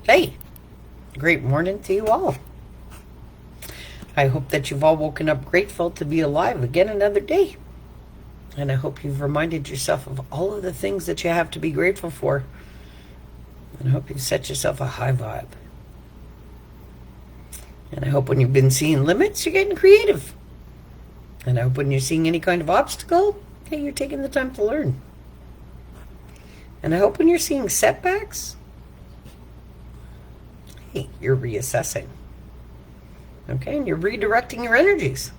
Hey, great morning to you all. I hope that you've all woken up grateful to be alive again another day. And I hope you've reminded yourself of all of the things that you have to be grateful for. And I hope you've set yourself a high vibe. And I hope when you've been seeing limits, you're getting creative. And I hope when you're seeing any kind of obstacle, hey, you're taking the time to learn. And I hope when you're seeing setbacks, hey, you're reassessing. Okay, and you're redirecting your energies.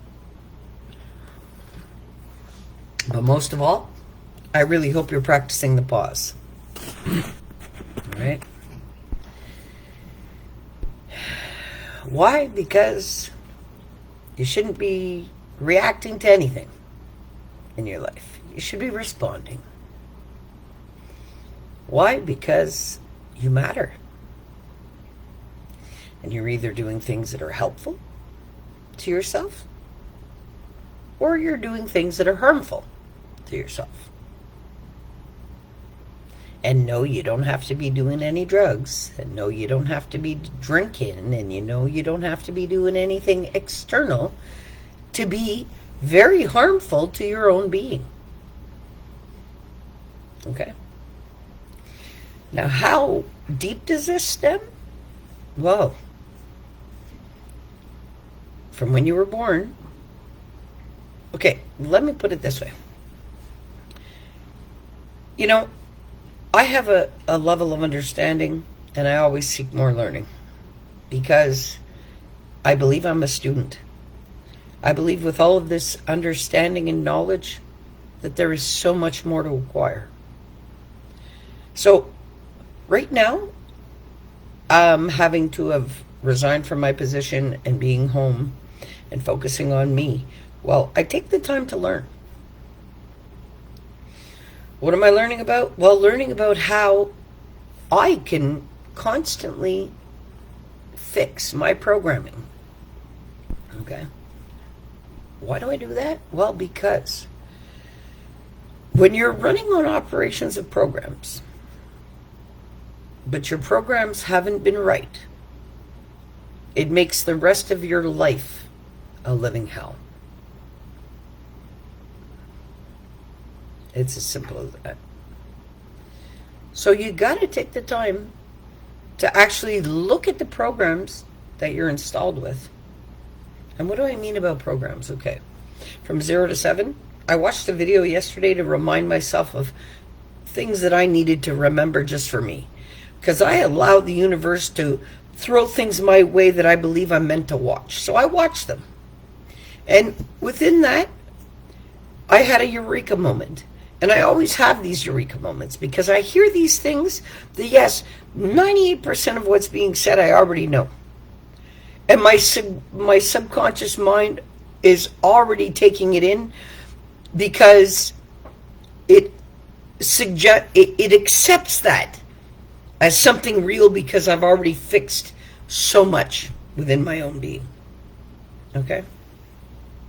But most of all, I really hope you're practicing the pause. All right? Why? Because you shouldn't be reacting to anything in your life. You should be responding. Why? Because you matter. And you're either doing things that are helpful to yourself, or you're doing things that are harmful to yourself. And no, you don't have to be doing any drugs. And no, you don't have to be drinking. And you know you don't have to be doing anything external to be very harmful to your own being. Okay? Now, how deep does this stem? Whoa. From when you were born. Okay, let me put it this way. You know, I have a level of understanding, and I always seek more learning, because I believe I'm a student. I believe with all of this understanding and knowledge that there is so much more to acquire. So right now, I'm having to have resigned from my position and being home and focusing on me. Well, I take the time to learn. What am I learning about? Well, learning about how I can constantly fix my programming. Okay? Why do I do that? Well, because when you're running on operations of programs, but your programs haven't been right, it makes the rest of your life a living hell. It's as simple as that. So you got to take the time to actually look at the programs that you're installed with. And what do I mean about programs? Okay. From 0 to 7, I watched a video yesterday to remind myself of things that I needed to remember just for me. Because I allowed the universe to throw things my way that I believe I'm meant to watch. So I watched them. And within that, I had a eureka moment. And I always have these eureka moments because I hear these things that, yes, 98% of what's being said I already know. And my subconscious mind is already taking it in because it accepts that as something real because I've already fixed so much within my own being. Okay?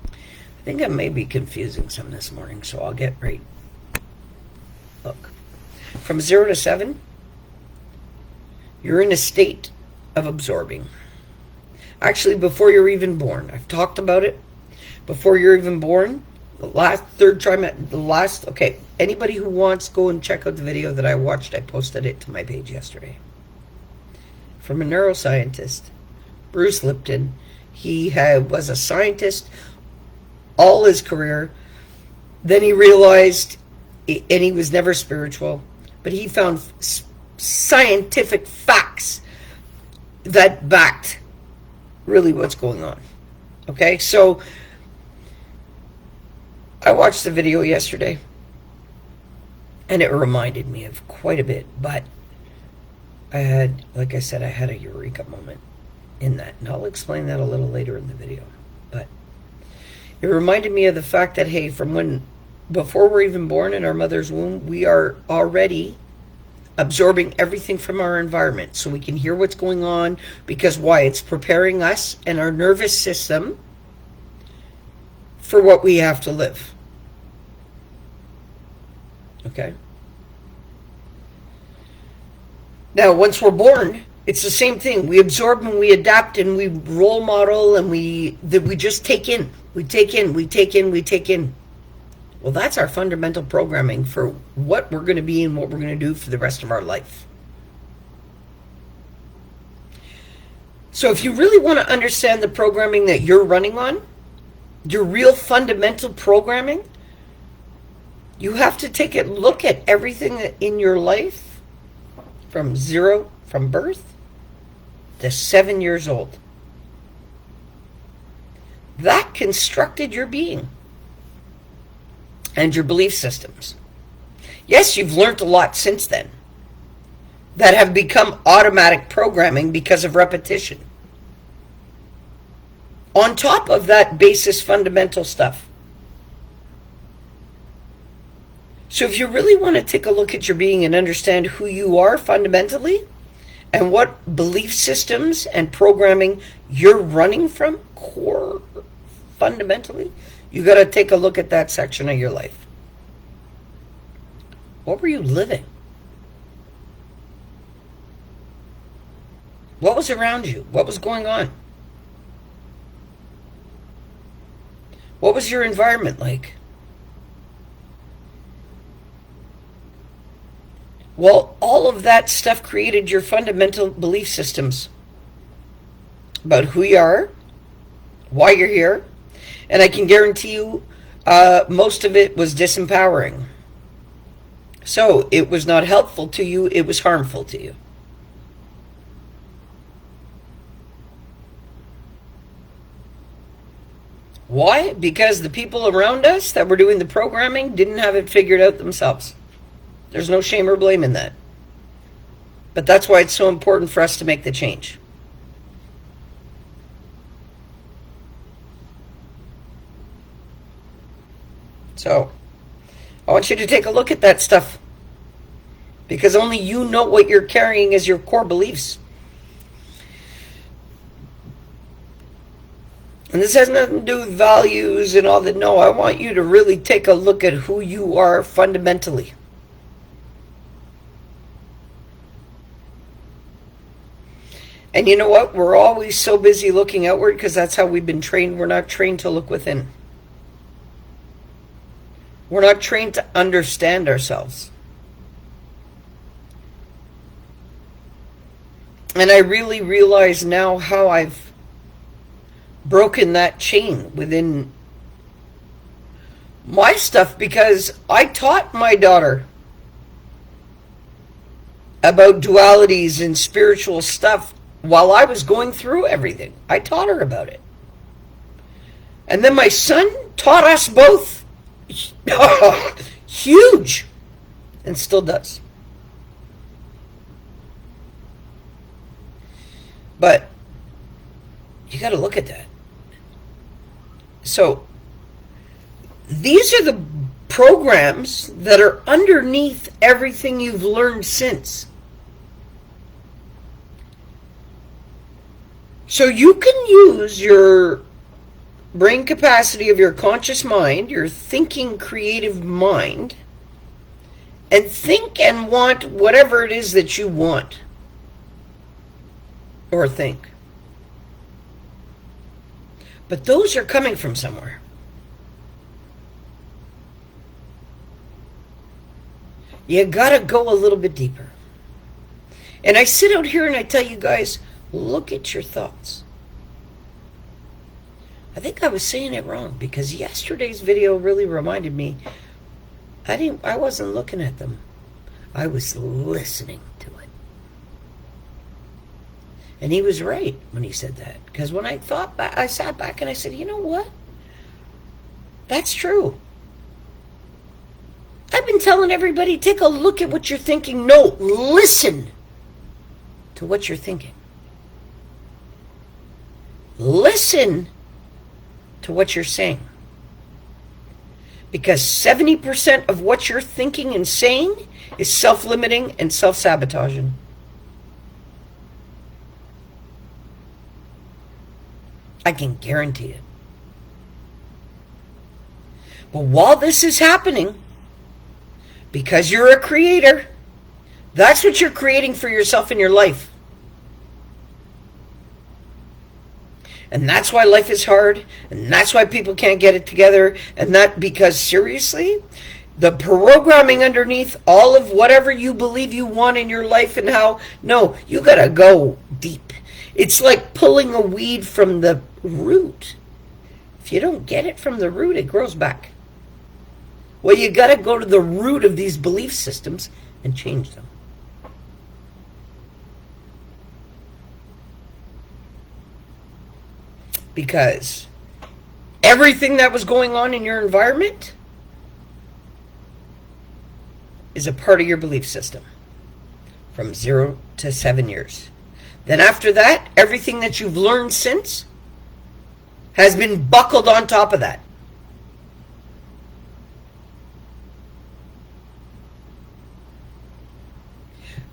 I think I may be confusing some this morning, so I'll get right. Look, from 0 to 7, you're in a state of absorbing. Actually, before you're even born, I've talked about it. Before you're even born, okay, anybody who wants, go and check out the video that I watched. I posted it to my page yesterday. From a neuroscientist, Bruce Lipton. He was a scientist all his career. Then he realized, and he was never spiritual, but he found scientific facts that backed really what's going on. Okay, so I watched the video yesterday, and it reminded me of quite a bit, but I had a eureka moment in that, and I'll explain that a little later in the video. But it reminded me of the fact that, hey, before we're even born in our mother's womb, we are already absorbing everything from our environment so we can hear what's going on. Because why? It's preparing us and our nervous system for what we have to live. Okay? Now, once we're born, It's the same thing. We absorb and we adapt and we role model and we just take in. We take in. Well, that's our fundamental programming for what we're going to be and what we're going to do for the rest of our life. So if you really want to understand the programming that you're running on, your real fundamental programming, you have to take a look at everything in your life from birth to 7 years old. That constructed your being and your belief systems. Yes, you've learned a lot since then that have become automatic programming because of repetition. On top of that basis fundamental stuff. So if you really want to take a look at your being and understand who you are fundamentally and what belief systems and programming you're running from core fundamentally, you got to take a look at that section of your life. What were you living? What was around you? What was going on? What was your environment like? Well, all of that stuff created your fundamental belief systems about who you are, why you're here, and I can guarantee you most of it was disempowering. So it was not helpful to you, it was harmful to you. Why? Because the people around us that were doing the programming didn't have it figured out themselves. There's no shame or blame in that. But that's why it's so important for us to make the change. So, I want you to take a look at that stuff. Because only you know what you're carrying as your core beliefs. And this has nothing to do with values and all that. No, I want you to really take a look at who you are fundamentally. And you know what? We're always so busy looking outward because that's how we've been trained. We're not trained to look within. We're not trained to understand ourselves. And I really realize now how I've broken that chain within my stuff, because I taught my daughter about dualities and spiritual stuff while I was going through everything. I taught her about it. And then my son taught us both. Huge. And still does. But you got to look at that. So these are the programs that are underneath everything you've learned since. So you can use your brain capacity of your conscious mind, your thinking creative mind, and think and want whatever it is that you want or think. But those are coming from somewhere. You gotta go a little bit deeper. And I sit out here and I tell you guys, look at your thoughts. I think I was saying it wrong because yesterday's video really reminded me I wasn't looking at them. I was listening to it. And he was right when he said that. Because when I thought back, I sat back and I said, you know what? That's true. I've been telling everybody, take a look at what you're thinking. No, listen to what you're thinking. Listen to what you're saying. Because 70% of what you're thinking and saying is self-limiting and self-sabotaging. I can guarantee it. But while this is happening, because you're a creator, that's what you're creating for yourself in your life. And that's why life is hard, and that's why people can't get it together, and that because seriously, the programming underneath all of whatever you believe you want in your life and how, no, you gotta go deep. It's like pulling a weed from the root. If you don't get it from the root, it grows back. Well, you gotta go to the root of these belief systems and change them. Because everything that was going on in your environment is a part of your belief system from 0 to 7 years. Then after that, everything that you've learned since has been buckled on top of that.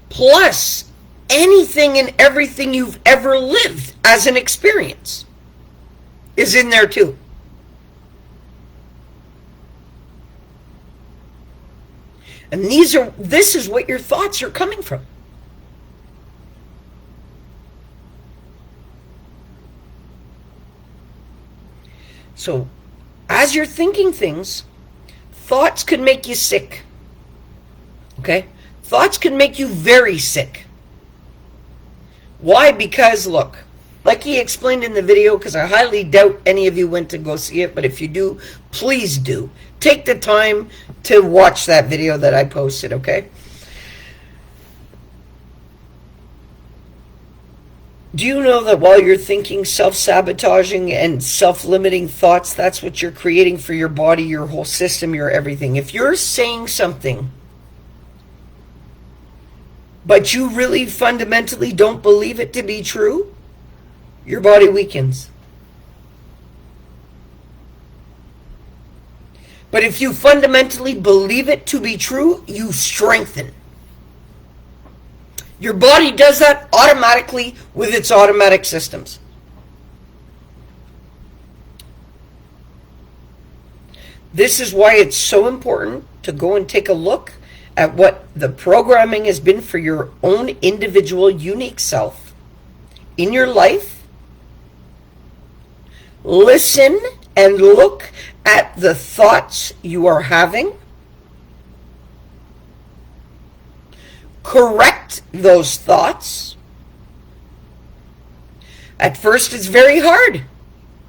Plus anything and everything you've ever lived as an experience is in there too. And this is what your thoughts are coming from. So, as you're thinking things, thoughts can make you sick. Okay? Thoughts can make you very sick. Why? Because, look, like he explained in the video, because I highly doubt any of you went to go see it, but if you do, please do. Take the time to watch that video that I posted, okay? Do you know that while you're thinking self-sabotaging and self-limiting thoughts, that's what you're creating for your body, your whole system, your everything? If you're saying something, but you really fundamentally don't believe it to be true, your body weakens. But if you fundamentally believe it to be true, you strengthen. Your body does that automatically with its automatic systems. This is why it's so important to go and take a look at what the programming has been for your own individual, unique self in your life. Listen and look at the thoughts you are having. Correct those thoughts. At first, it's very hard.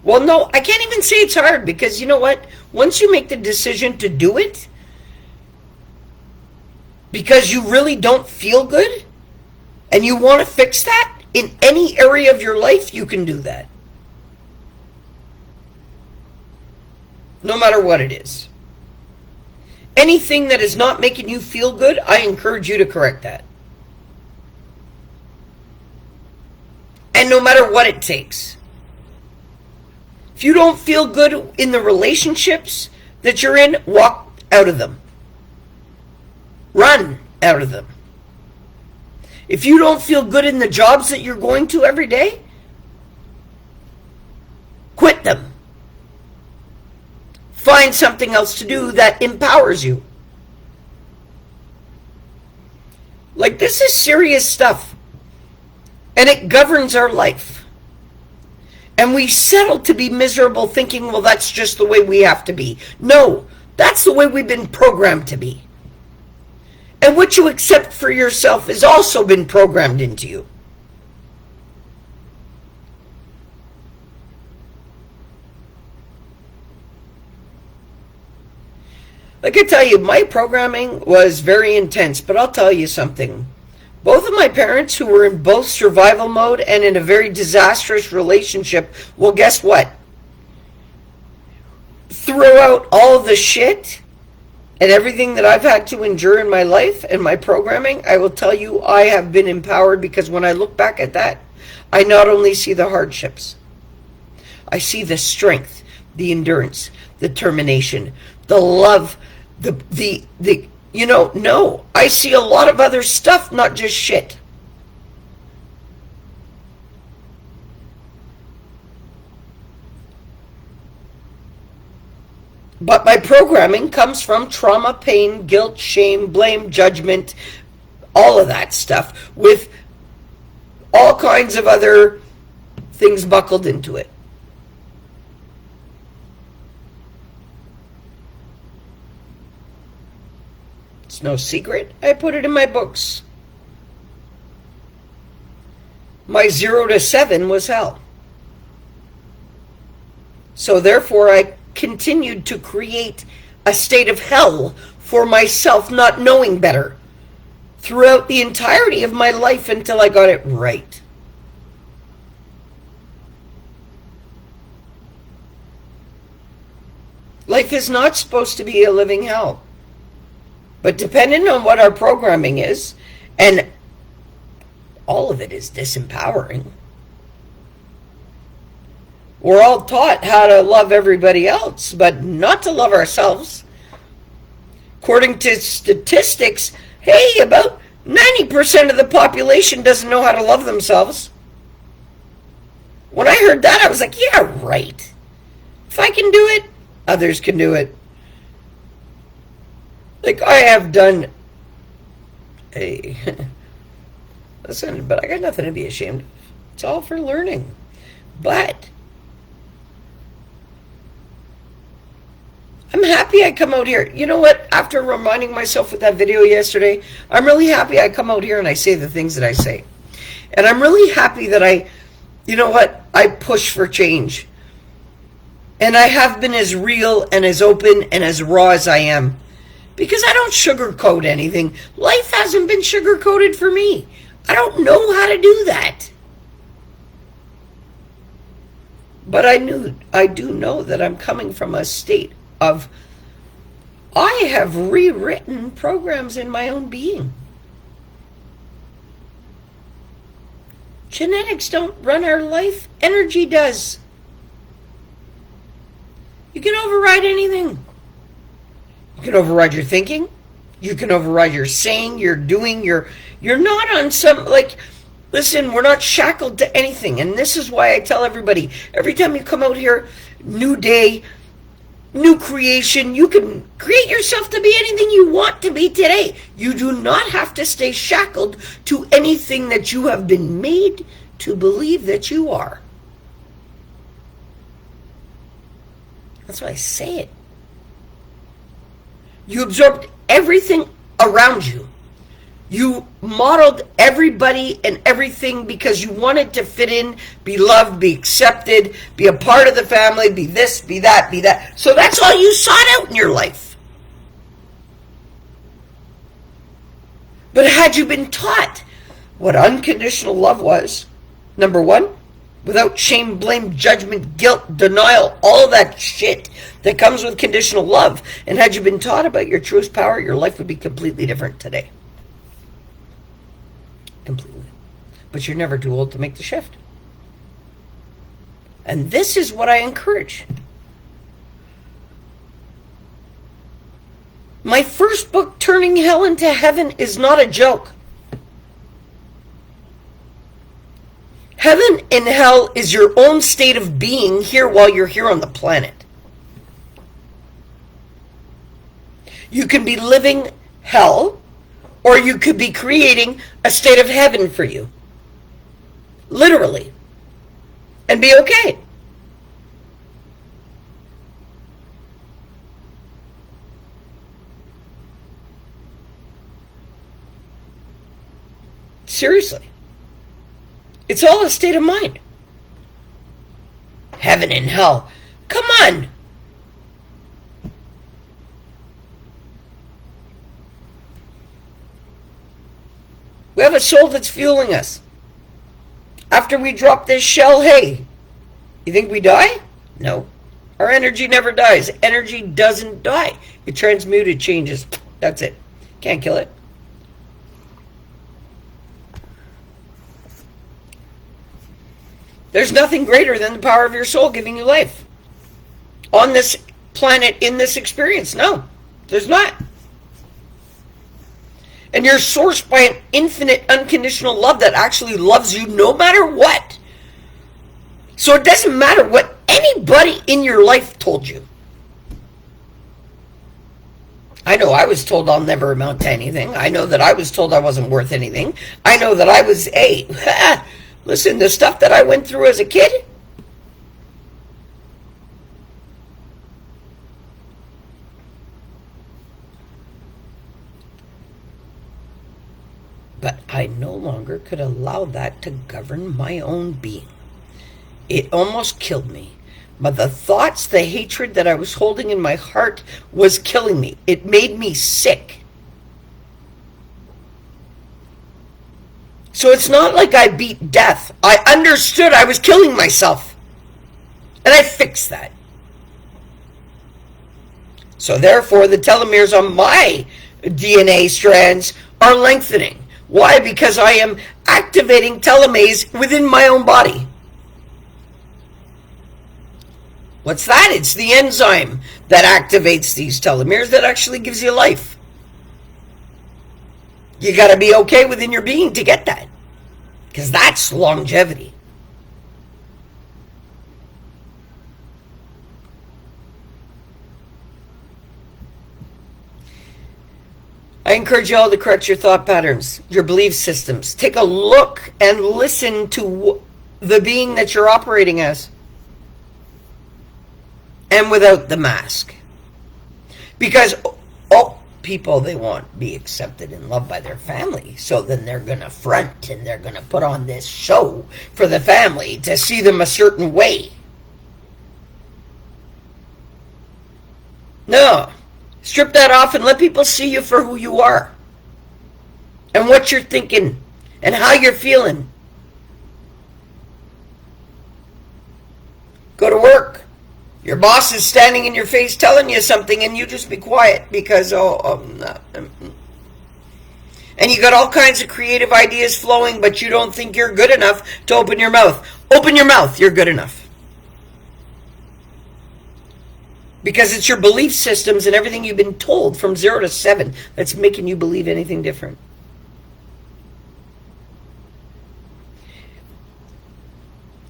Well, no, I can't even say it's hard, because you know what? Once you make the decision to do it, because you really don't feel good, and you want to fix that in any area of your life, you can do that. No matter what it is. Anything that is not making you feel good, I encourage you to correct that. And no matter what it takes. If you don't feel good in the relationships that you're in, walk out of them. Run out of them. If you don't feel good in the jobs that you're going to every day, quit them. Find something else to do that empowers you. Like, this is serious stuff. And it governs our life. And we settle to be miserable thinking, well, that's just the way we have to be. No, that's the way we've been programmed to be. And what you accept for yourself has also been programmed into you. Like I tell you, my programming was very intense, but I'll tell you something. Both of my parents, who were in both survival mode and in a very disastrous relationship, well, guess what? Throughout all the shit and everything that I've had to endure in my life and my programming, I will tell you, I have been empowered, because when I look back at that, I not only see the hardships, I see the strength, the endurance, the determination, the love, no, I see a lot of other stuff, not just shit. But my programming comes from trauma, pain, guilt, shame, blame, judgment, all of that stuff, with all kinds of other things buckled into it. It's no secret. I put it in my books. My 0 to 7 was hell. So therefore, I continued to create a state of hell for myself, not knowing better, throughout the entirety of my life until I got it right. Life is not supposed to be a living hell. But depending on what our programming is, and all of it is disempowering. We're all taught how to love everybody else, but not to love ourselves. According to statistics, hey, about 90% of the population doesn't know how to love themselves. When I heard that, I was like, yeah, right. If I can do it, others can do it. Like, I have done listen, but I got nothing to be ashamed of. It's all for learning. But I'm happy I come out here. You know what? After reminding myself with that video yesterday, I'm really happy I come out here and I say the things that I say. And I'm really happy that you know what? I push for change. And I have been as real and as open and as raw as I am. Because I don't sugarcoat anything. Life hasn't been sugarcoated for me. I don't know how to do that. But I do know that I'm coming from a state of, I have rewritten programs in my own being. Genetics don't run our life. Energy does. You can override anything. You can override your thinking. You can override your saying, your doing, you're not on some, like, listen, we're not shackled to anything. And this is why I tell everybody, every time you come out here, new day, new creation, you can create yourself to be anything you want to be today. You do not have to stay shackled to anything that you have been made to believe that you are. That's why I say it. You absorbed everything around you. You modeled everybody and everything because you wanted to fit in, be loved, be accepted, be a part of the family, be this, be that, be that. So that's all you sought out in your life. But had you been taught what unconditional love was, number one, without shame, blame, judgment, guilt, denial, all that shit that comes with conditional love, and had you been taught about your truest power, your life would be completely different today. Completely. But you're never too old to make the shift. And this is what I encourage. My first book, Turning Hell into Heaven, is not a joke. Heaven and hell is your own state of being here while you're here on the planet. You can be living hell, or you could be creating a state of heaven for you. Literally. And be okay. Seriously. It's all a state of mind. Heaven and hell. Come on. We have a soul that's fueling us. After we drop this shell, hey, you think we die? No. Our energy never dies. Energy doesn't die. It transmutes, it changes. That's it. Can't kill it. There's nothing greater than the power of your soul giving you life. On this planet, in this experience. No, there's not. And you're sourced by an infinite, unconditional love that actually loves you no matter what. So it doesn't matter what anybody in your life told you. I know I was told I'll never amount to anything. I know that I was told I wasn't worth anything. I know that I was, hey, listen, the stuff that I went through as a kid, But I no longer could allow that to govern my own being. It almost killed me. But the thoughts, the hatred that I was holding in my heart was killing me. It made me sick. So it's not like I beat death. I understood I was killing myself. And I fixed that. So therefore, the telomeres on my DNA strands are lengthening. Why? Because I am activating telomeres within my own body. What's that? It's the enzyme that activates these telomeres that actually gives you life. You got to be okay within your being to get that, because that's longevity. I encourage you all to correct your thought patterns, your belief systems. Take a look and listen to the being that you're operating as, and without the mask. Because people, they want to be accepted and loved by their family, so then they're going to front and they're going to put on this show for the family to see them a certain way. No. Strip that off and let people see you for who you are, and what you're thinking, and how you're feeling. Go to work. Your boss is standing in your face telling you something, and you just be quiet because, and you got all kinds of creative ideas flowing, but you don't think you're good enough to open your mouth. Open your mouth. You're good enough. Because it's your belief systems and everything you've been told from 0 to 7 that's making you believe anything different.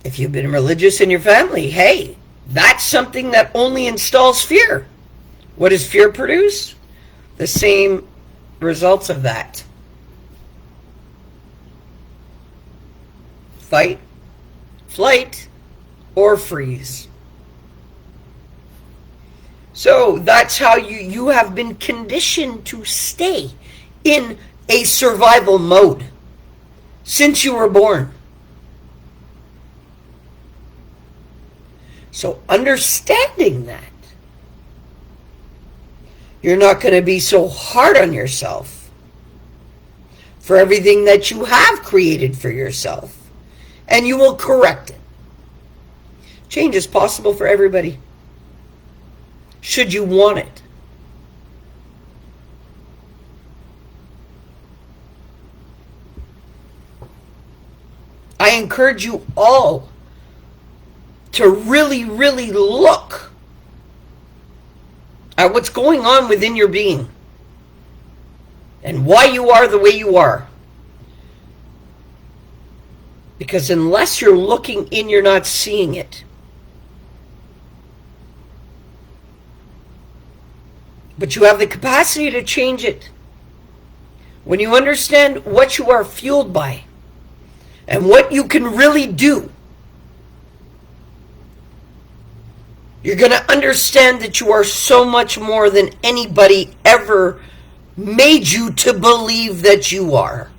If you've been religious in your family, hey, that's something that only installs fear. What does fear produce? The same results of that. Fight, flight, or freeze. So that's how you have been conditioned to stay in a survival mode since you were born. So understanding that, you're not going to be so hard on yourself for everything that you have created for yourself, and you will correct it. Change is possible for everybody, should you want it. I encourage you all to really, really look at what's going on within your being and why you are the way you are. Because unless you're looking in, you're not seeing it. But you have the capacity to change it. When you understand what you are fueled by and what you can really do, you're going to understand that you are so much more than anybody ever made you to believe that you are.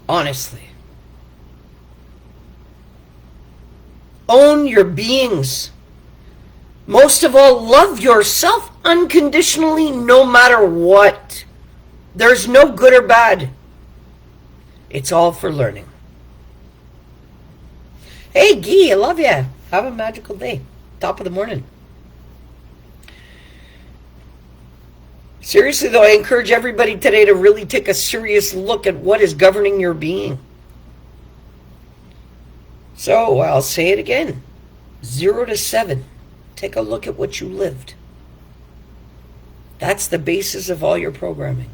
Honestly. Own your beings. Most of all, love yourself unconditionally, no matter what. There's no good or bad. It's all for learning. Hey, Guy, I love you. Have a magical day. Top of the morning. Seriously, though, I encourage everybody today to really take a serious look at what is governing your being. So, I'll say it again. 0 to 7. Take a look at what you lived. That's the basis of all your programming.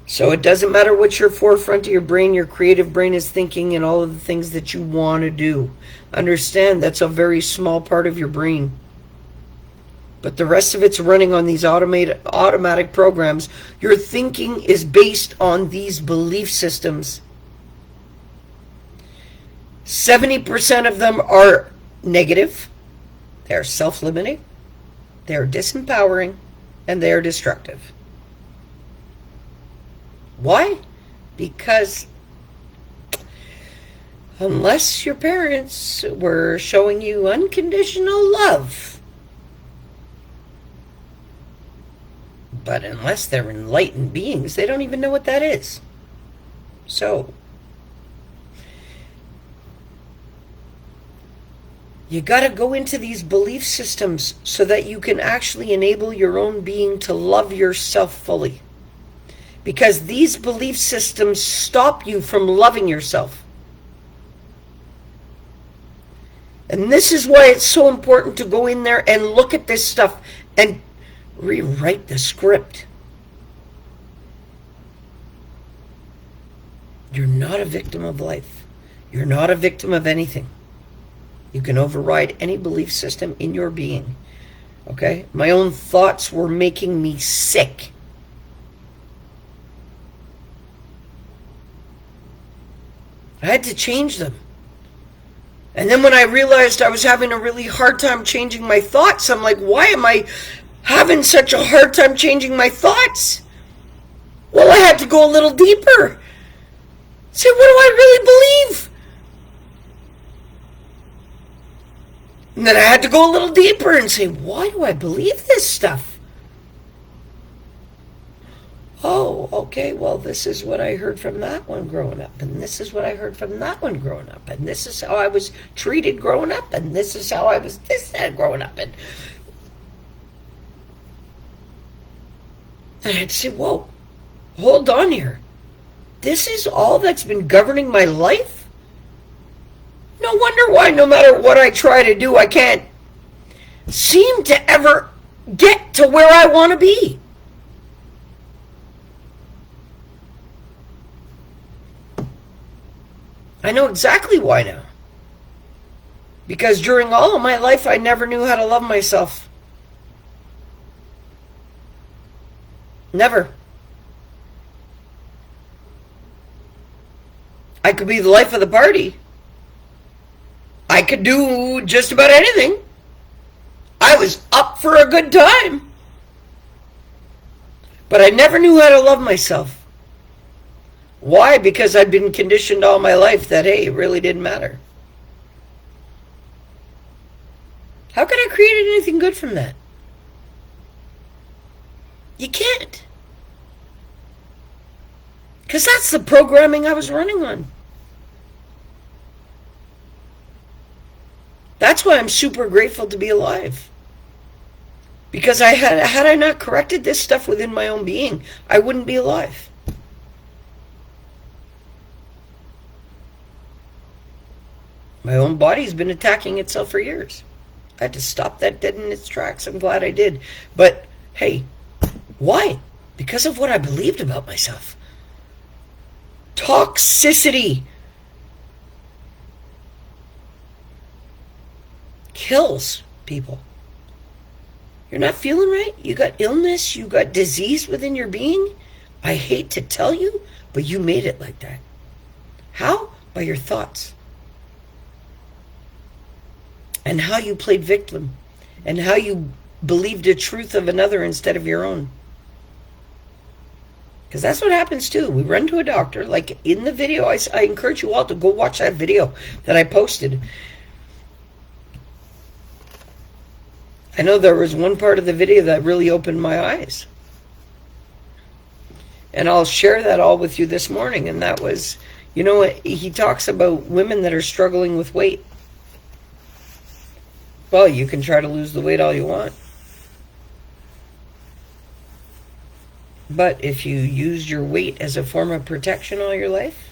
So it doesn't matter what your forefront of your brain, your creative brain is thinking, and all of the things that you want to do. Understand that's a very small part of your brain. But the rest of it's running on these automatic programs. Your thinking is based on these belief systems. 70% of them are negative, they're self-limiting, they're disempowering, and they're destructive. Why? Because unless your parents were showing you unconditional love, but unless they're enlightened beings, they don't even know what that is. So, you got to go into these belief systems so that you can actually enable your own being to love yourself fully. Because these belief systems stop you from loving yourself. And this is why it's so important to go in there and look at this stuff and rewrite the script. You're not a victim of life. You're not a victim of anything. You can override any belief system in your being. Okay? My own thoughts were making me sick. I had to change them. And then when I realized I was having a really hard time changing my thoughts, I'm like, why am I having such a hard time changing my thoughts? Well, I had to go a little deeper. Say, what do I really believe? And then I had to go a little deeper and say, why do I believe this stuff? Oh, okay, well, this is what I heard from that one growing up, and this is what I heard from that one growing up, and this is how I was treated growing up, and this is how I was growing up. And I had to say, whoa, hold on here. This is all that's been governing my life? No wonder why no matter what I try to do, I can't seem to ever get to where I want to be. I know exactly why now. Because during all of my life, I never knew how to love myself. Never. I could be the life of the party. I could do just about anything. I was up for a good time. But I never knew how to love myself. Why? Because I'd been conditioned all my life that, hey, it really didn't matter. How could I create anything good from that? You can't. Because that's the programming I was running on. That's why I'm super grateful to be alive. Because had I not corrected this stuff within my own being, I wouldn't be alive. My own body's been attacking itself for years. I had to stop that dead in its tracks. I'm glad I did. But, hey, why? Because of what I believed about myself. Toxicity kills people. You're not feeling right? You got illness? You got disease within your being? I hate to tell you, but you made it like that. How? By your thoughts. And how you played victim. And how you believed the truth of another instead of your own. Because that's what happens too. We run to a doctor. Like in the video, I encourage you all to go watch that video that I posted. I know there was one part of the video that really opened my eyes. And I'll share that all with you this morning. And that was, you know, he talks about women that are struggling with weight. Well, you can try to lose the weight all you want. But if you used your weight as a form of protection all your life,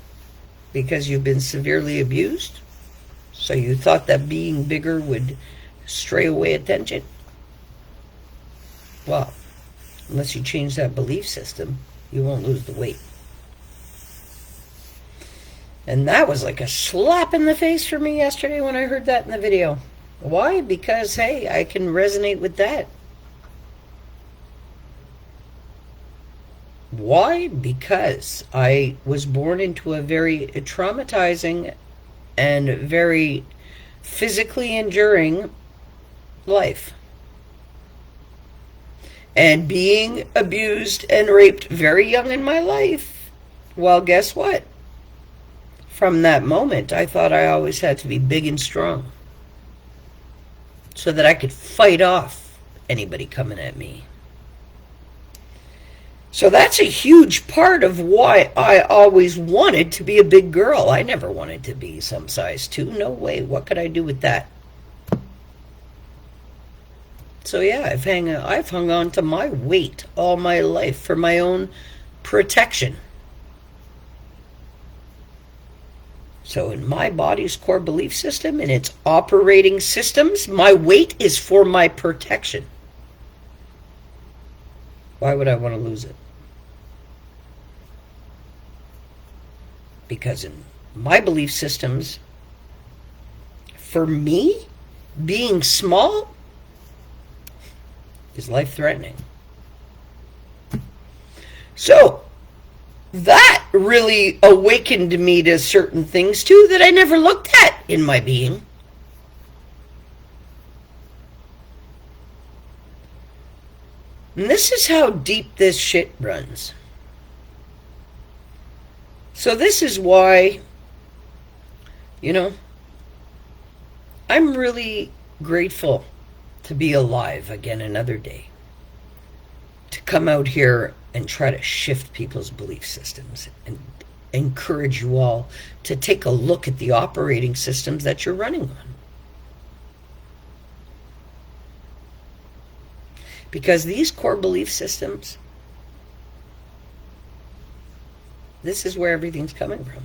because you've been severely abused, so you thought that being bigger would stray away attention, well, unless you change that belief system, you won't lose the weight. And that was like a slap in the face for me yesterday when I heard that in the video. Why? Because, hey, I can resonate with that. Why? Because I was born into a very traumatizing and very physically enduring life. And being abused and raped very young in my life, well, guess what? From that moment, I thought I always had to be big and strong so that I could fight off anybody coming at me. So that's a huge part of why I always wanted to be a big girl. I never wanted to be some size 2. No way. What could I do with that? So yeah, I've hung on to my weight all my life for my own protection. So in my body's core belief system, in its operating systems, my weight is for my protection. Why would I want to lose it? Because in my belief systems, for me, being small is life-threatening. So that really awakened me to certain things too that I never looked at in my being. And this is how deep this shit runs. So this is why, I'm really grateful to be alive again another day. To come out here and try to shift people's belief systems and encourage you all to take a look at the operating systems that you're running on. Because these core belief systems, this is where everything's coming from.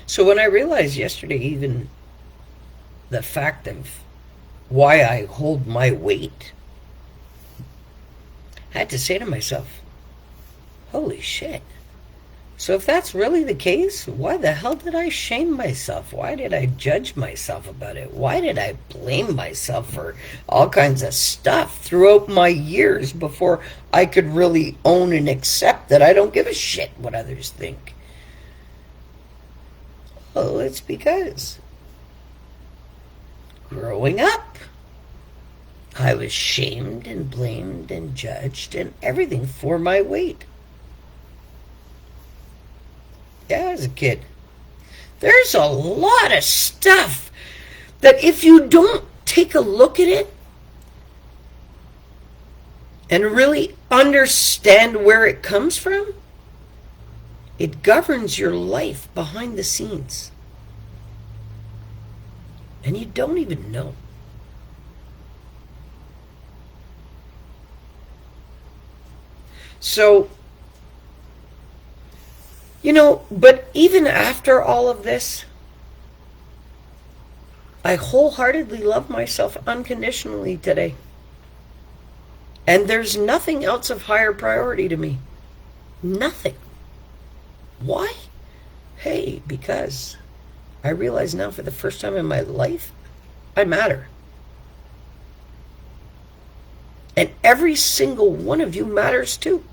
So when I realized yesterday even the fact of why I hold my weight, I had to say to myself, holy shit. So if that's really the case, why the hell did I shame myself? Why did I judge myself about it? Why did I blame myself for all kinds of stuff throughout my years before I could really own and accept that I don't give a shit what others think? Well, it's because growing up, I was shamed and blamed and judged and everything for my weight. Yeah, as a kid. There's a lot of stuff that if you don't take a look at it and really understand where it comes from, it governs your life behind the scenes. And you don't even know. So, but even after all of this, I wholeheartedly love myself unconditionally today. And there's nothing else of higher priority to me. Nothing. Why? Hey, because I realize now for the first time in my life, I matter. And every single one of you matters too.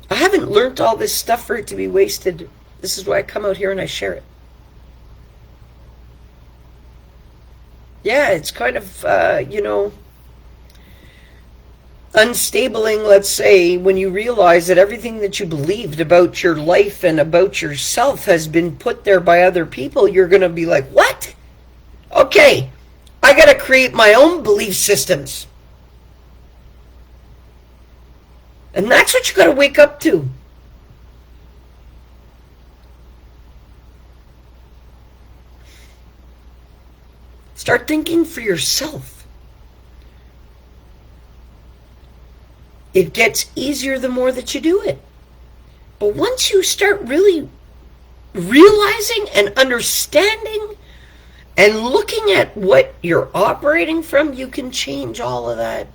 I haven't learned all this stuff for it to be wasted. This is why I come out here and I share it. Yeah, it's kind of, unstabling, let's say, when you realize that everything that you believed about your life and about yourself has been put there by other people. You're going to be like, what? Okay, I got to create my own belief systems. And that's what you got to wake up to. Start thinking for yourself. It gets easier the more that you do it. But once you start really realizing and understanding and looking at what you're operating from, you can change all of that.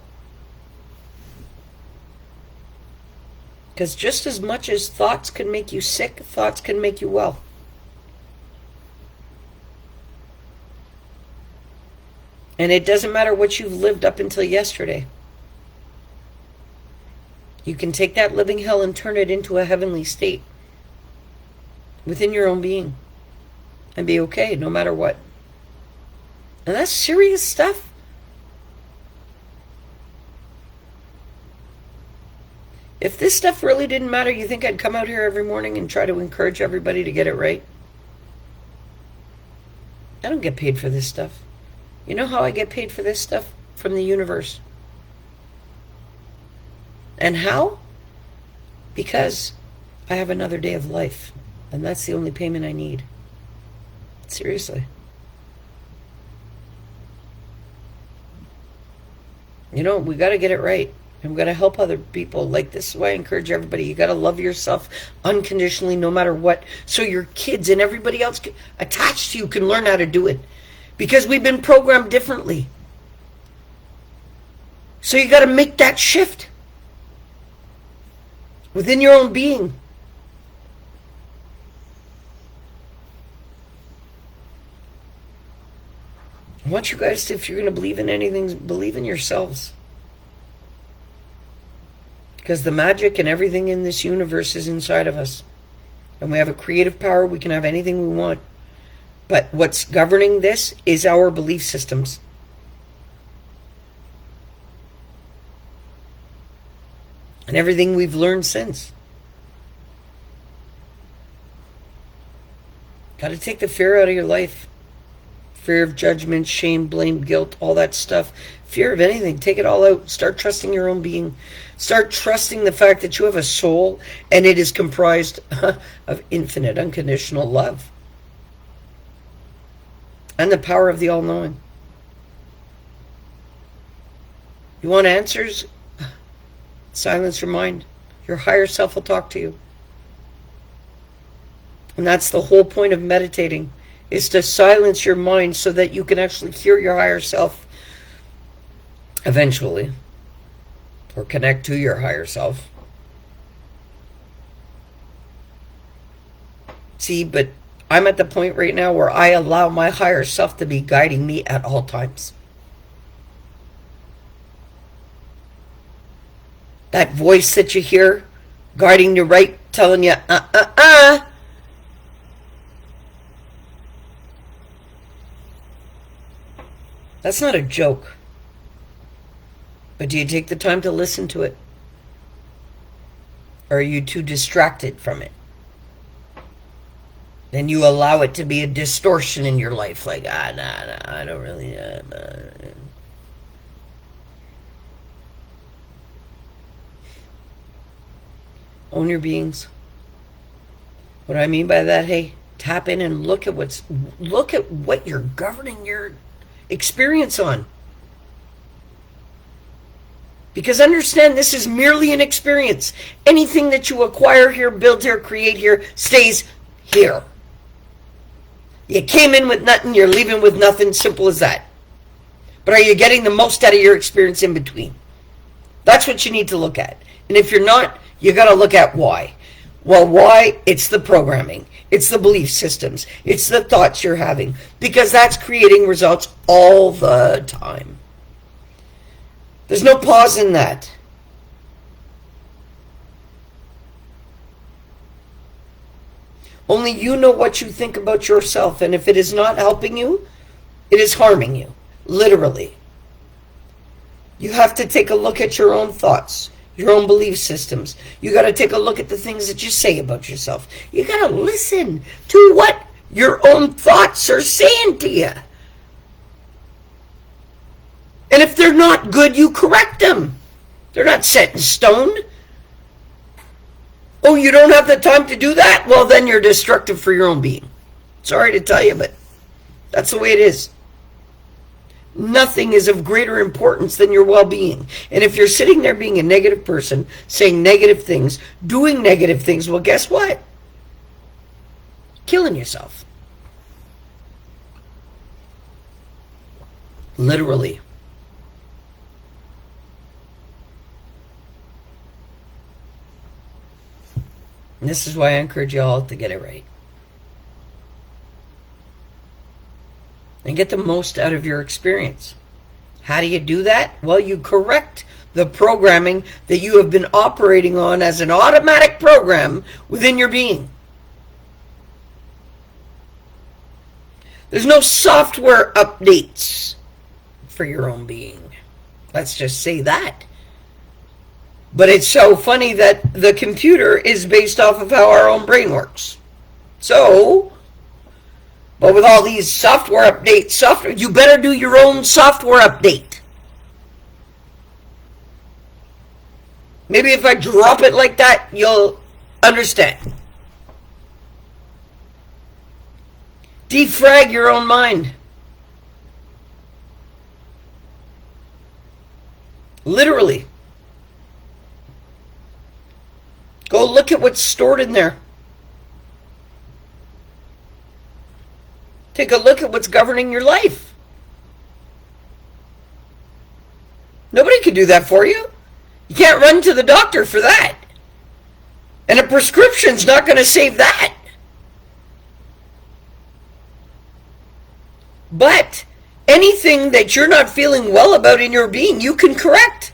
Because just as much as thoughts can make you sick, thoughts can make you well. And it doesn't matter what you've lived up until yesterday. You can take that living hell and turn it into a heavenly state within your own being and be okay no matter what. And that's serious stuff. If this stuff really didn't matter, you think I'd come out here every morning and try to encourage everybody to get it right? I don't get paid for this stuff. You know how I get paid for this stuff? From the universe. And how? Because I have another day of life. And that's the only payment I need. Seriously. You know, we got to get it right. And we got to help other people. Like, this is why I encourage everybody. You got to love yourself unconditionally no matter what. So your kids and everybody else attached to you can learn how to do it. Because we've been programmed differently. So you got to make that shift within your own being. I want you guys to, if you're going to believe in anything, believe in yourselves. Because the magic and everything in this universe is inside of us. And we have a creative power. We can have anything we want. But what's governing this is our belief systems. And everything we've learned since. Got to take the fear out of your life. Fear of judgment, shame, blame, guilt, all that stuff. Fear of anything. Take it all out. Start trusting your own being. Start trusting the fact that you have a soul and it is comprised of infinite, unconditional love. And the power of the all-knowing. You want answers? Silence your mind. Your higher self will talk to you. And that's the whole point of meditating, is to silence your mind so that you can actually hear your higher self eventually, or connect to your higher self. See, but I'm at the point right now where I allow my higher self to be guiding me at all times. That voice that you hear guiding you right, telling you, That's not a joke. But do you take the time to listen to it? Or are you too distracted from it? Then you allow it to be a distortion in your life. Like, nah, I don't really... Own your beings. What do I mean by that? Hey, tap in and look at what you're governing your experience on. Because understand, this is merely an experience. Anything that you acquire here, build here, create here, stays here. You came in with nothing, you're leaving with nothing, simple as that. But are you getting the most out of your experience in between? That's what you need to look at. And if you're not, you got to look at why. Well, why? It's the programming. It's the belief systems. It's the thoughts you're having. Because that's creating results all the time. There's no pause in that. Only you know what you think about yourself. And if it is not helping you, it is harming you. Literally. You have to take a look at your own thoughts. Your own belief systems. You got to take a look at the things that you say about yourself. You got to listen to what your own thoughts are saying to you. And if they're not good, you correct them. They're not set in stone. Oh, you don't have the time to do that? Well, then you're destructive for your own being. Sorry to tell you, but that's the way it is. Nothing is of greater importance than your well-being. And if you're sitting there being a negative person, saying negative things, doing negative things, well, guess what? Killing yourself. Literally. And this is why I encourage you all to get it right. And get the most out of your experience. How do you do that? Well, you correct the programming that you have been operating on as an automatic program within your being. There's no software updates for your own being. Let's just say that. But it's so funny that the computer is based off of how our own brain works. So, but with all these software updates, you better do your own software update. Maybe if I drop it like that, you'll understand. Defrag your own mind. Literally. Go look at what's stored in there. Take a look at what's governing your life. Nobody can do that for you. You can't run to the doctor for that. And a prescription's not going to save that. But anything that you're not feeling well about in your being, you can correct.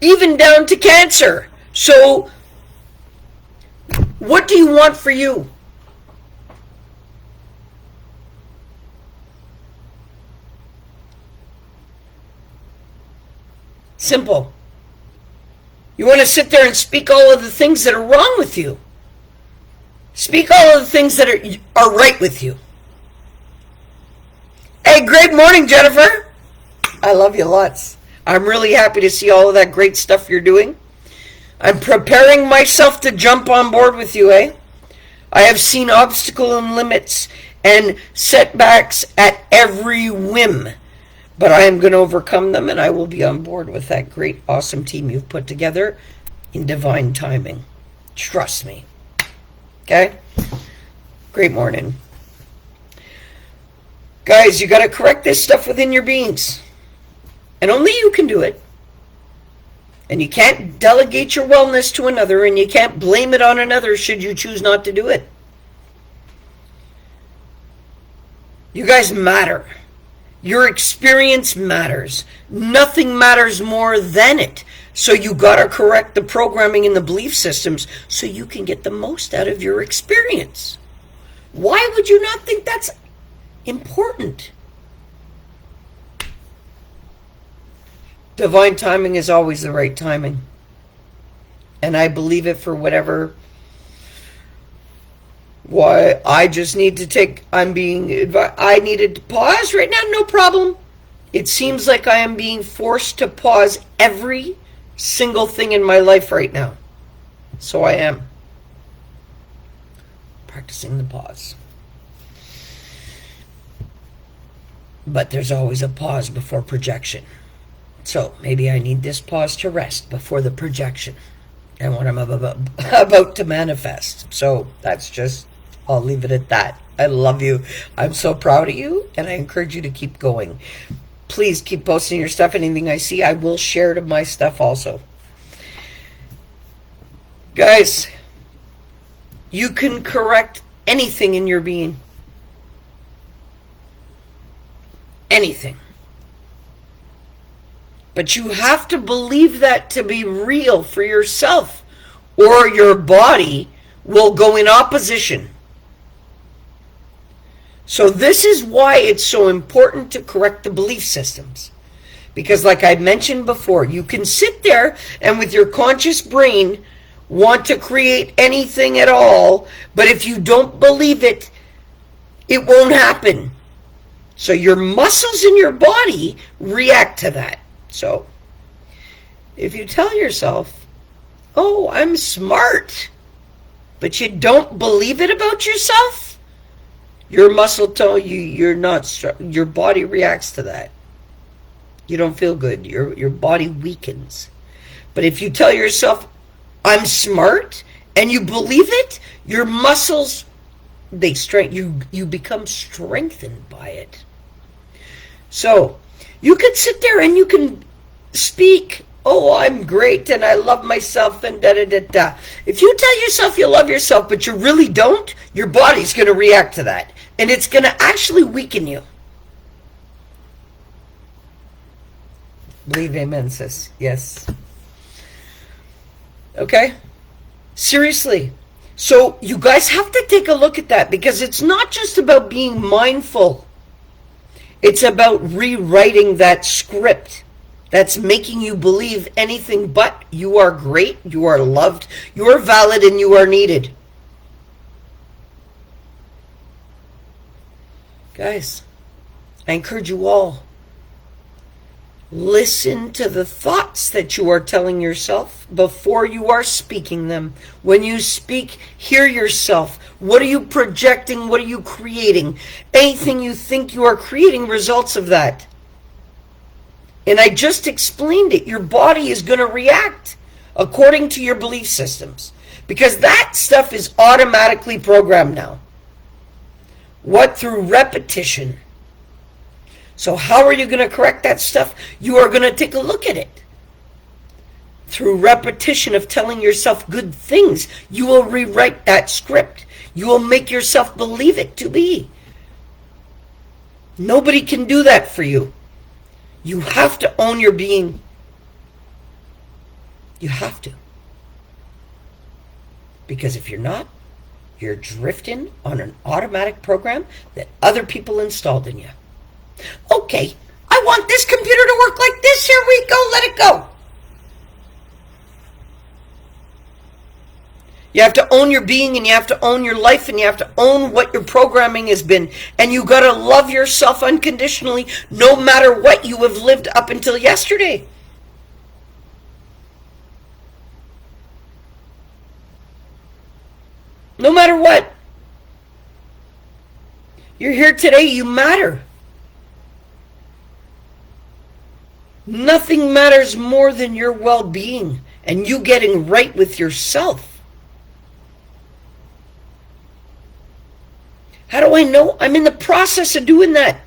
Even down to cancer. So, what do you want for you? Simple. You want to sit there and speak all of the things that are wrong with you. Speak all of the things that are right with you. Hey, great morning, Jennifer. I love you lots. I'm really happy to see all of that great stuff you're doing. I'm preparing myself to jump on board with you, eh? I have seen obstacles and limits and setbacks at every whim. But I am going to overcome them, and I will be on board with that great, awesome team you've put together in divine timing. Trust me. Okay? Great morning. Guys, you got to correct this stuff within your beings. And only you can do it. And you can't delegate your wellness to another, and you can't blame it on another should you choose not to do it. You guys matter. Your experience matters. Nothing matters more than it. So you got to correct the programming and the belief systems so you can get the most out of your experience. Why would you not think that's important? Divine timing is always the right timing. And I believe it for whatever. Why, I just need to take, I needed to pause right now, no problem. It seems like I am being forced to pause every single thing in my life right now. So I am practicing the pause. But there's always a pause before projection. So maybe I need this pause to rest before the projection and what I'm about to manifest. So that's just, I'll leave it at that. I love you. I'm so proud of you, and I encourage you to keep going. Please keep posting your stuff. Anything I see, I will share to my stuff also. Guys, you can correct anything in your being. Anything. But you have to believe that to be real for yourself, or your body will go in opposition. So this is why it's so important to correct the belief systems. Because like I mentioned before, you can sit there and with your conscious brain want to create anything at all, but if you don't believe it, it won't happen. So your muscles in your body react to that. So if you tell yourself, oh, I'm smart, but you don't believe it about yourself, your muscle tell you you're not, your body reacts to that. You don't feel good. Your body weakens. But if you tell yourself, I'm smart, and you believe it, your muscles, you become strengthened by it. So you can sit there and you can speak, oh, I'm great and I love myself and da-da-da-da. If you tell yourself you love yourself but you really don't, your body's going to react to that. And it's going to actually weaken you. Leave amen, sis. Yes. Okay? Seriously. So you guys have to take a look at that, because it's not just about being mindful. It's about rewriting that script that's making you believe anything but you are great, you are loved, you are valid, and you are needed. Guys, I encourage you all, listen to the thoughts that you are telling yourself before you are speaking them. When you speak, hear yourself. What are you projecting? What are you creating? Anything you think you are creating results of that. And I just explained it. Your body is going to react according to your belief systems, because that stuff is automatically programmed now. What? Through repetition. So how are you going to correct that stuff? You are going to take a look at it. Through repetition of telling yourself good things, you will rewrite that script. You will make yourself believe it to be. Nobody can do that for you. You have to own your being. You have to. Because if you're not, you're drifting on an automatic program that other people installed in you. Okay, I want this computer to work like this. Here we go. Let it go. You have to own your being, and you have to own your life, and you have to own what your programming has been. And you got to love yourself unconditionally, no matter what you have lived up until yesterday. No matter what. You're here today, you matter. Nothing matters more than your well-being and you getting right with yourself. How do I know? I'm in the process of doing that.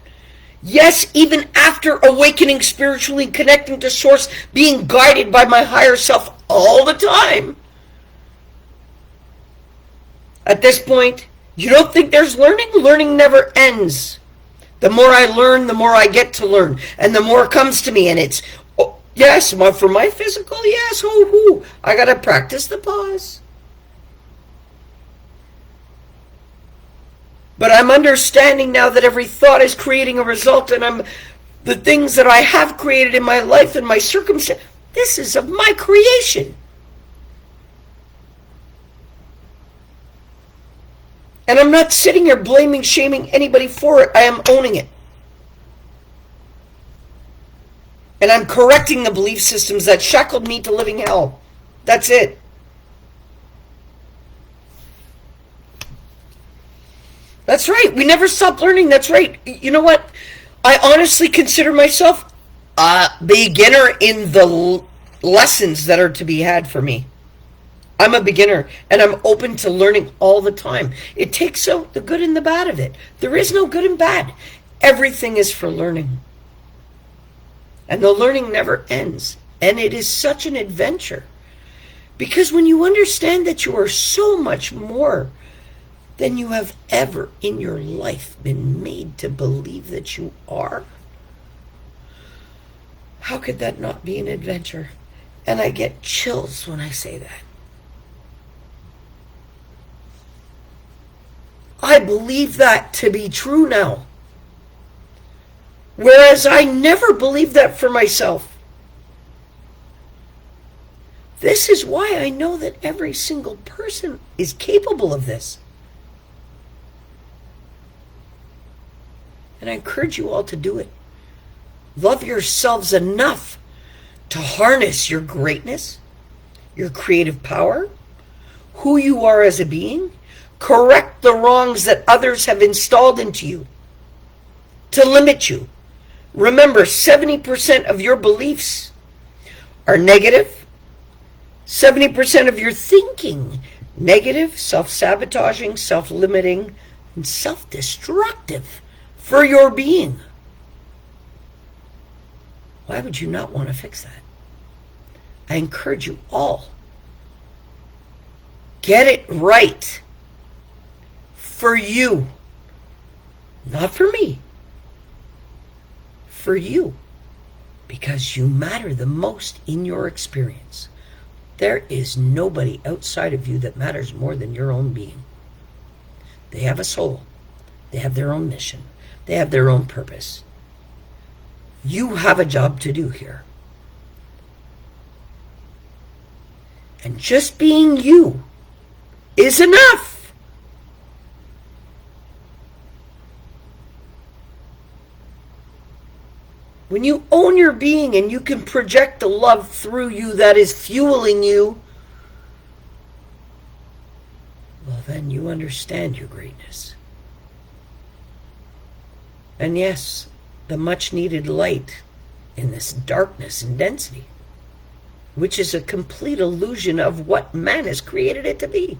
Yes, even after awakening spiritually, connecting to Source, being guided by my higher self all the time. At this point, you don't think there's learning? Learning never ends. The more I learn, the more I get to learn. And the more comes to me. And it's, oh, yes, for my physical, yes, I got to practice the pause. But I'm understanding now that every thought is creating a result, and the things that I have created in my life and my circumstance, this is of my creation. And I'm not sitting here blaming, shaming anybody for it. I am owning it. And I'm correcting the belief systems that shackled me to living hell. That's it. That's right. We never stop learning. That's right. You know what? I honestly consider myself a beginner in the lessons that are to be had for me. I'm a beginner, and I'm open to learning all the time. It takes out the good and the bad of it. There is no good and bad. Everything is for learning. And the learning never ends. And it is such an adventure. Because when you understand that you are so much more than you have ever in your life been made to believe that you are, how could that not be an adventure? And I get chills when I say that. I believe that to be true now. Whereas I never believed that for myself. This is why I know that every single person is capable of this. And I encourage you all to do it. Love yourselves enough to harness your greatness, your creative power, who you are as a being. Correct the wrongs that others have installed into you to limit you. Remember, 70% of your beliefs are negative. 70% of your thinking, negative, self-sabotaging, self-limiting, and self-destructive for your being. Why would you not want to fix that? I encourage you all. Get it right. For you. Not for me. For you. because you matter the most in your experience. There is nobody outside of you that matters more than your own being. They have a soul. They have their own mission. They have their own purpose. You have a job to do here. And just being you is enough. When you own your being and you can project the love through you that is fueling you, well, then you understand your greatness. And yes, the much needed light in this darkness and density, which is a complete illusion of what man has created it to be.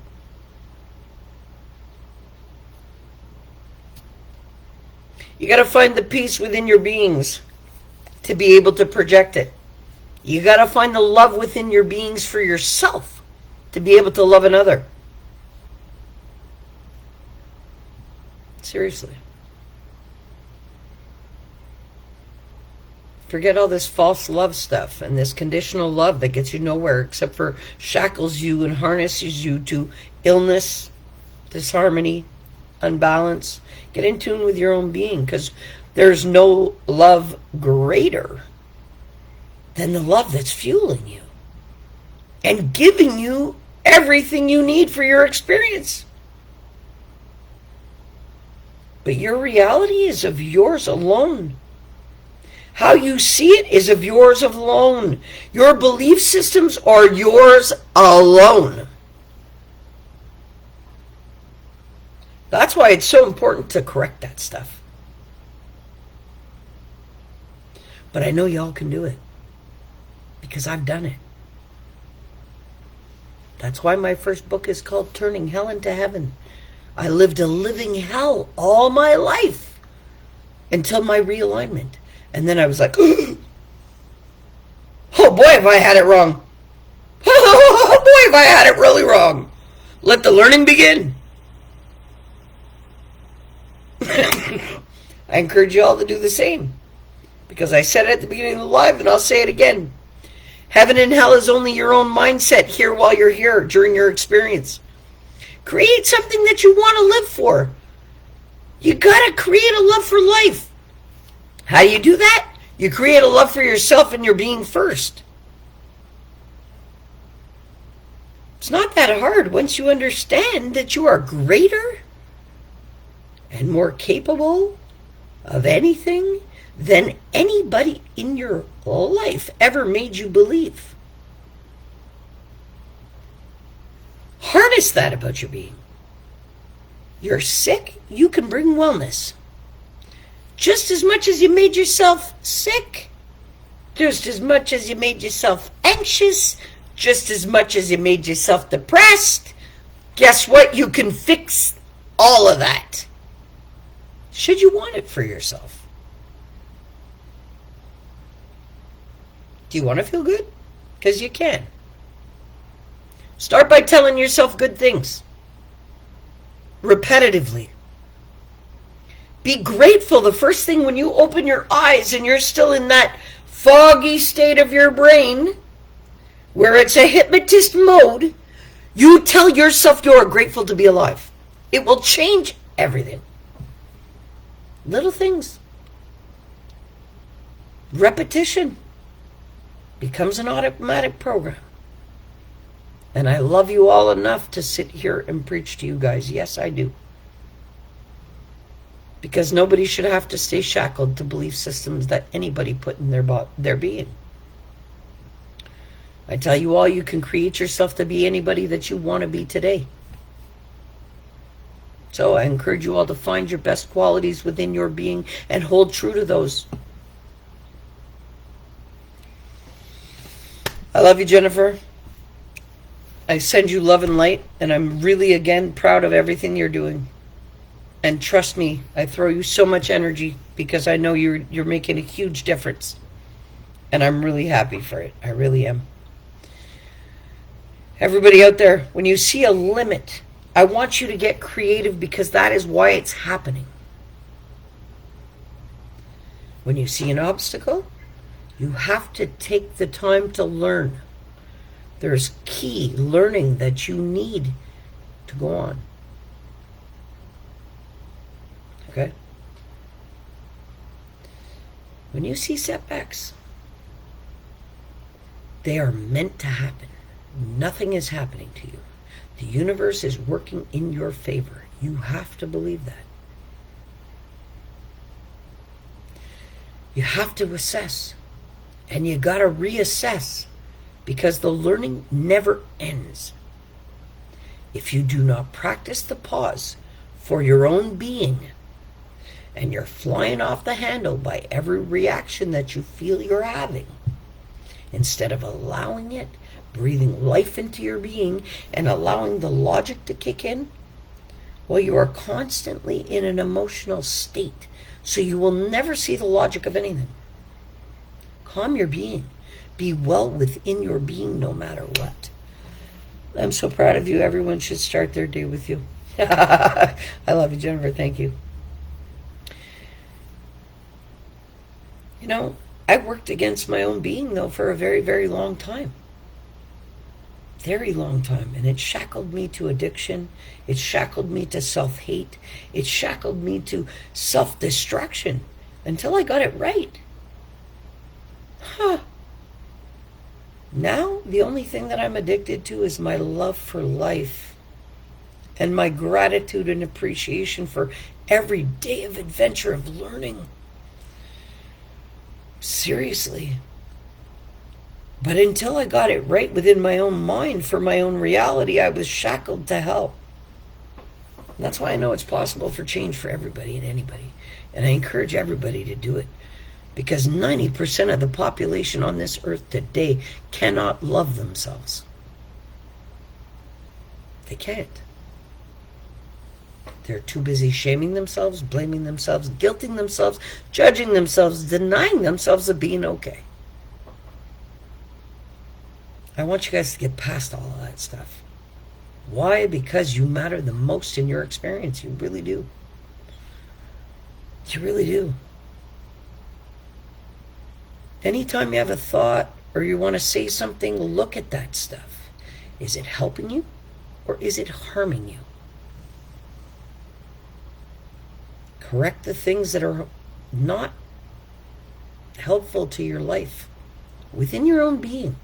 You got to find the peace within your beings to be able to project it. You got to find the love within your beings for yourself to be able to love another. Seriously. Forget all this false love stuff and this conditional love that gets you nowhere except for shackles you and harnesses you to illness, disharmony, unbalance. Get in tune with your own being, because there's no love greater than the love that's fueling you and giving you everything you need for your experience. But your reality is of yours alone. How you see it is of yours alone. Your belief systems are yours alone. That's why it's so important to correct that stuff. But I know y'all can do it, because I've done it. That's why my first book is called Turning Hell into Heaven. I lived a living hell all my life until my realignment. And then I was like, oh boy, have I had it wrong. Oh boy, have I had it really wrong. Let the learning begin. I encourage you all to do the same, because I said it at the beginning of the live and I'll say it again. Heaven and hell is only your own mindset here while you're here during your experience. Create something that you want to live for. You got to create a love for life. How do you do that? You create a love for yourself and your being first. It's not that hard once you understand that you are greater and more capable of anything than anybody in your life ever made you believe. Harness that about your being. You're sick, you can bring wellness. Just as much as you made yourself sick, just as much as you made yourself anxious, just as much as you made yourself depressed, guess what? You can fix all of that, should you want it for yourself. Do you want to feel good? Because you can. Start by telling yourself good things repetitively. Be grateful the first thing when you open your eyes and you're still in that foggy state of your brain where it's a hypnotist mode. You tell yourself you're grateful to be alive. It will change everything. Little things. Repetition becomes an automatic program. And I love you all enough to sit here and preach to you guys. Yes, I do. Because nobody should have to stay shackled to belief systems that anybody put in their being. I tell you all, you can create yourself to be anybody that you want to be today. So I encourage you all to find your best qualities within your being and hold true to those. I love you, Jennifer. I send you love and light, and I'm really, again, proud of everything you're doing. And trust me, I throw you so much energy because I know you're making a huge difference. And I'm really happy for it. I really am. Everybody out there, when you see a limit, I want you to get creative, because that is why it's happening. When you see an obstacle, You have to take the time to learn. There's key learning that you need to go on. Okay? When you see setbacks, they are meant to happen. Nothing is happening to you. The universe is working in your favor. You have to believe that. You have to assess. And you got to reassess, because the learning never ends. If you do not practice the pause for your own being, and you're flying off the handle by every reaction that you feel you're having, instead of allowing it, breathing life into your being, and allowing the logic to kick in, well, you are constantly in an emotional state, so you will never see the logic of anything. Calm your being. Be well within your being no matter what. I'm so proud of you. Everyone should start their day with you. I love you, Jennifer. Thank you. You know, I worked against my own being, though, for a very, very long time. Very long time. And it shackled me to addiction. It shackled me to self-hate. It shackled me to self-destruction until I got it right. Now, the only thing that I'm addicted to is my love for life and my gratitude and appreciation for every day of adventure of learning. Seriously. But until I got it right within my own mind for my own reality, I was shackled to hell. And that's why I know it's possible for change for everybody and anybody. And I encourage everybody to do it. Because 90% of the population on this earth today cannot love themselves. They can't. They're too busy shaming themselves, blaming themselves, guilting themselves, judging themselves, denying themselves of being okay. I want you guys to get past all of that stuff. Why? Because you matter the most in your experience. You really do. You really do. Anytime you have a thought or you want to say something, look at that stuff. Is it helping you or is it harming you? Correct the things that are not helpful to your life within your own being.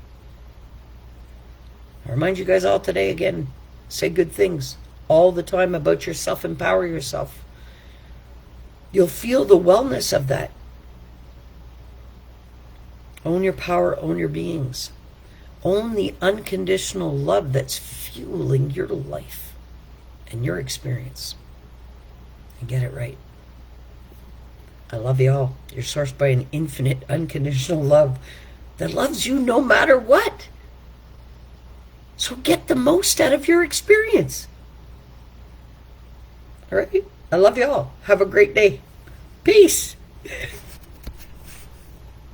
I remind you guys all today again, say good things all the time about yourself. Empower yourself. You'll feel the wellness of that. Own your power, own your beings. Own the unconditional love that's fueling your life and your experience. And get it right. I love you all. You're sourced by an infinite, unconditional love that loves you no matter what. So get the most out of your experience. All right? I love you all. Have a great day. Peace.